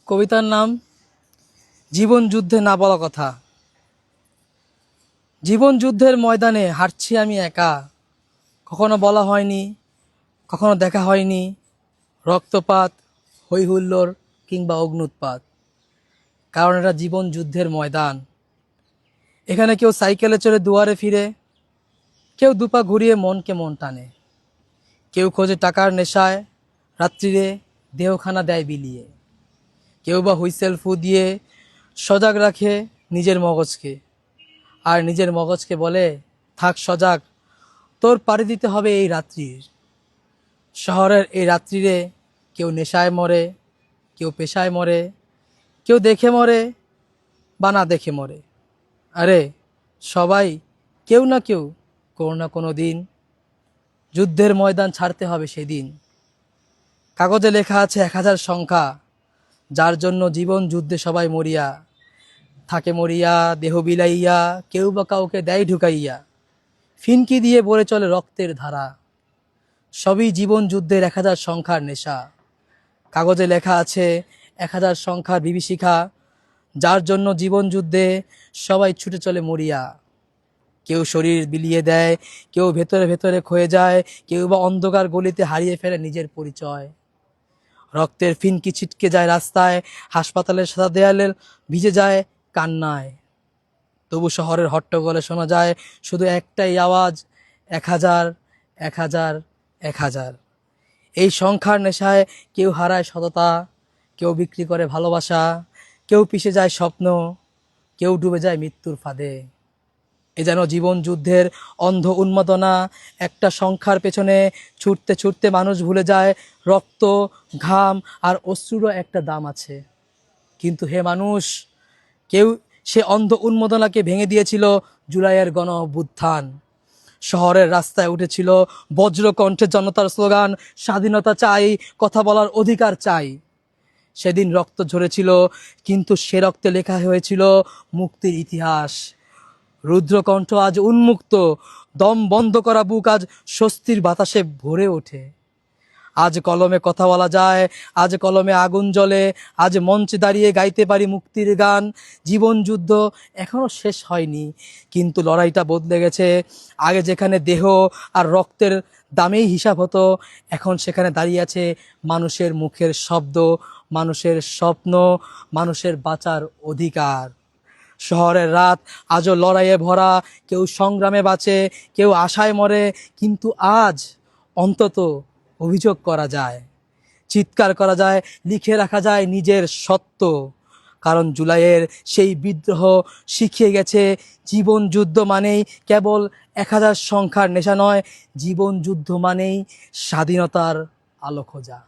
কবিতার নাম জীবন যুদ্ধে না বলা কথা। জীবন যুদ্ধের ময়দানে হাঁটছি আমি একা, কখনো বলা হয়নি, কখনো দেখা হয়নি রক্তপাত, হৈ হুল্লোড় কিংবা অগ্নুৎপাত। কারণ এটা জীবন যুদ্ধের ময়দান। এখানে কেউ সাইকেলে চড়ে দুয়ারে ফিরে, কেউ দুপা ঘুরিয়ে মনকে মন টানে, কেউ খোঁজে টাকার নেশায় রাত্রিরে দেহখানা দেয় বিলিয়ে, কেউ বা হুইসেল ফু দিয়ে সজাগ রাখে নিজের মগজকে, আর নিজের মগজকে বলে থাক সজাগ, তোর পাড়ি দিতে হবে এই রাত্রির। শহরের এই রাত্রিরে কেউ নেশায় মরে, কেউ পেশায় মরে, কেউ দেখে মরে বা না দেখে মরে। আরে সবাই কেউ না কেউ কোনো না কোনো দিন যুদ্ধের ময়দান ছাড়তে হবে সেদিন। কাগজে লেখা আছে 1000 সংখ্যা, যার জন্য জীবন যুদ্ধে সবাই মরিয়া থাকে, মরিয়া দেহ বিলাইয়া, কেউ বা কাউকে দেয় ঢুকাইয়া, ফিনকি দিয়ে বলে চলে রক্তের ধারা। সবই জীবন যুদ্ধের 1000 সংখ্যার নেশা। কাগজে লেখা আছে 1000 সংখ্যার বিভীষিকা, যার জন্য জীবন যুদ্ধে সবাই ছুটে চলে মরিয়া। কেউ শরীর বিলিয়ে দেয়, কেউ ভেতরে ভেতরে ক্ষয়ে যায়, কেউ বা অন্ধকার গলিতে হারিয়ে ফেলে নিজের পরিচয়। রক্তের ফিনকি ছিটকে যায় রাস্তায়, হাসপাতালের সাদা দেয়ালে ভিজে যায় কান্নায়। তবু শহরের হট্টগোলে শোনা যায় শুধু একটাই আওয়াজ, 1000, 1000, 1000। এই সংখ্যার নেশায় কেউ হারায় সততা, কেউ বিক্রি করে ভালোবাসা, কেউ পিষে যায় স্বপ্ন, কেউ ডুবে যায় মৃত্যুর ফাঁদে। এ যেন জীবন যুদ্ধের অন্ধ উন্মাদনা। একটা সংখ্যার পেছনে ছুটতে ছুটতে মানুষ ভুলে যায় রক্ত, ঘাম আর অশ্রুরও একটা দাম আছে। কিন্তু হে মানুষ, কেউ সে অন্ধ উন্মাদনাকে ভেঙে দিয়েছিল জুলাইয়ের গণ অভ্যুত্থান। শহরের রাস্তায় উঠেছিল বজ্রকণ্ঠে জনতার স্লোগান, স্বাধীনতা চাই, কথা বলার অধিকার চাই। সেদিন রক্ত ঝরেছিল, কিন্তু সে রক্তে লেখা হয়েছিল মুক্তির ইতিহাস। রুদ্রকণ্ঠ আজ উন্মুক্ত, দম বন্ধ করা বুক আজ স্বস্তির বাতাসে ভরে ওঠে। আজ কলমে কথা বলা যায়, আজ কলমে আগুন জ্বলে, আজ মঞ্চে দাঁড়িয়ে গাইতে পারি মুক্তির গান। জীবন যুদ্ধ এখনো শেষ হয়নি, কিন্তু লড়াইটা বদলে গেছে। আগে যেখানে দেহ আর রক্তের দামেই হিসাব হতো, এখন সেখানে দাঁড়িয়ে আছে মানুষের মুখের শব্দ, মানুষের স্বপ্ন, মানুষের বাঁচার অধিকার। শহরের রাত আজও লড়াইয়ে ভরা, কেউ সংগ্রামে বাঁচে, কেউ আশায় মরে, কিন্তু আজ অন্তত অভিযোগ করা যায়, চিৎকার করা যায়, লিখে রাখা যায় নিজের সত্য। কারণ জুলাইয়ের সেই বিদ্রোহ শিখিয়ে গেছে জীবন যুদ্ধ মানেই কেবল 1000 সংখ্যার নেশা নয়, জীবন যুদ্ধ মানেই স্বাধীনতার আলো খোঁজা।